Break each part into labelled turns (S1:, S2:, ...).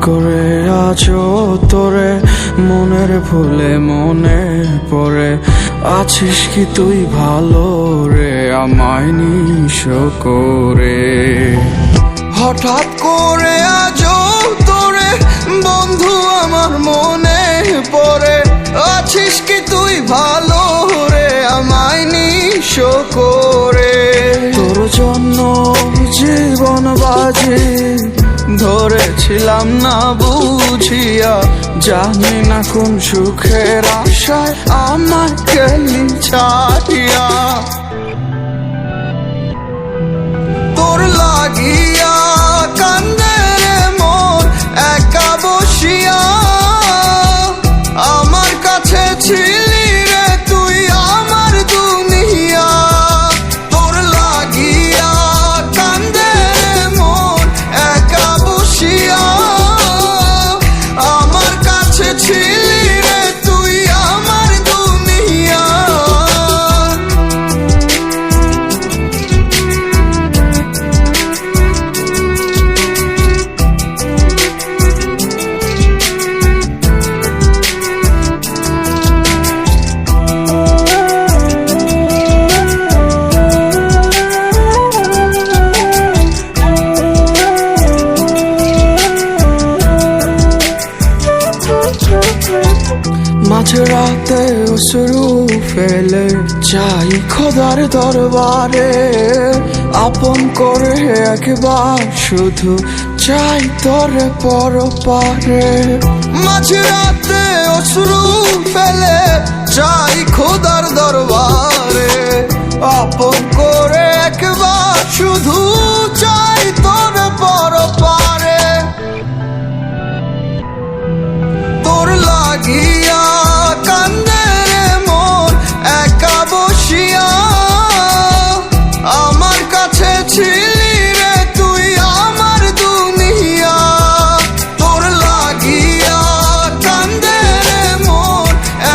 S1: করে আজও তোরে মনের ভুলে মনে পড়ে আছিস কি তুই ভালো রে আমায় নিঃস করে। হঠাৎ করে আজও তোরে বন্ধু আমার মনে পড়ে আছিস কি তুই ভালো রে আমায় নিঃস করে। তোর জন্য জীবন বাজি ধরেছিলাম না বুঝিয়া জানি না কোন সুখের আশায় আমার গেলি ছাড়িয়া। তোর লাগিয়া কান্দে রে মন একা বসিয়া আমার কাছে ছিলি রে তুই আমার দুনিয়া। তোর লাগিয়া কান্দে রে মন একা বসিয়া আমার কাছে ছিলি রে তুই আমার দুনিয়া। মাঝরাতে অশ্রু ফেলে চাই খোদার দরবারে আপন করে একবার শুধু চাই তোরে পরপারে। মাঝরাতে অশ্রু ফেলে চাই খোদার দরবারে আপন করে একবার শুধু চাই তোরে পরপারে। তোর লাগিয়া কান্দে রে মন একা বসিয়া আমার কাছে ছিলি রে তুই আমার দুনিয়া। তোর লাগিয়া কান্দে রে মন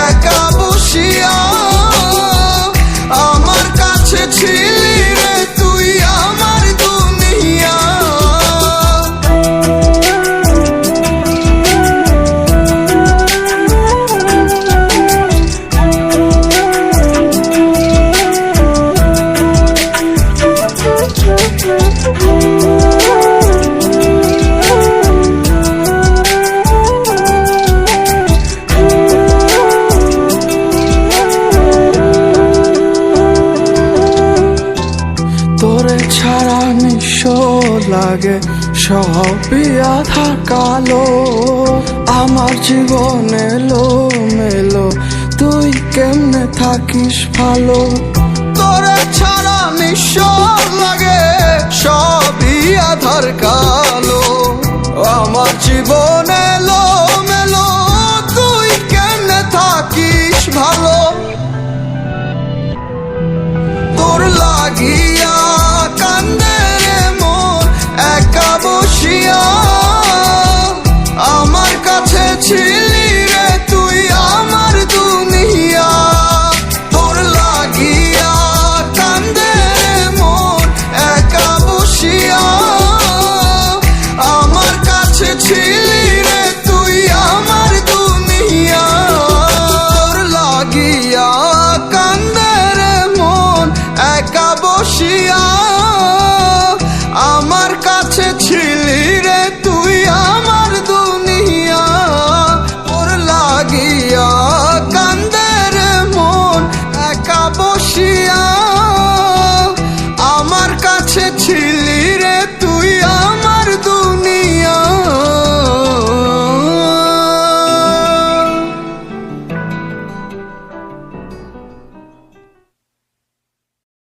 S1: একা বসিয়া আমার কাছে ছিলি রে তুই আমার দুনিয়া। তোরে ছাড়া নিঃস্ব লাগে সবই আধা কালো আমার জীবন এলো মেলো তুই কেমনে থাকিস ভালো। তোরে ছাড়া নিঃস্ব লাগে সবই আধার কালো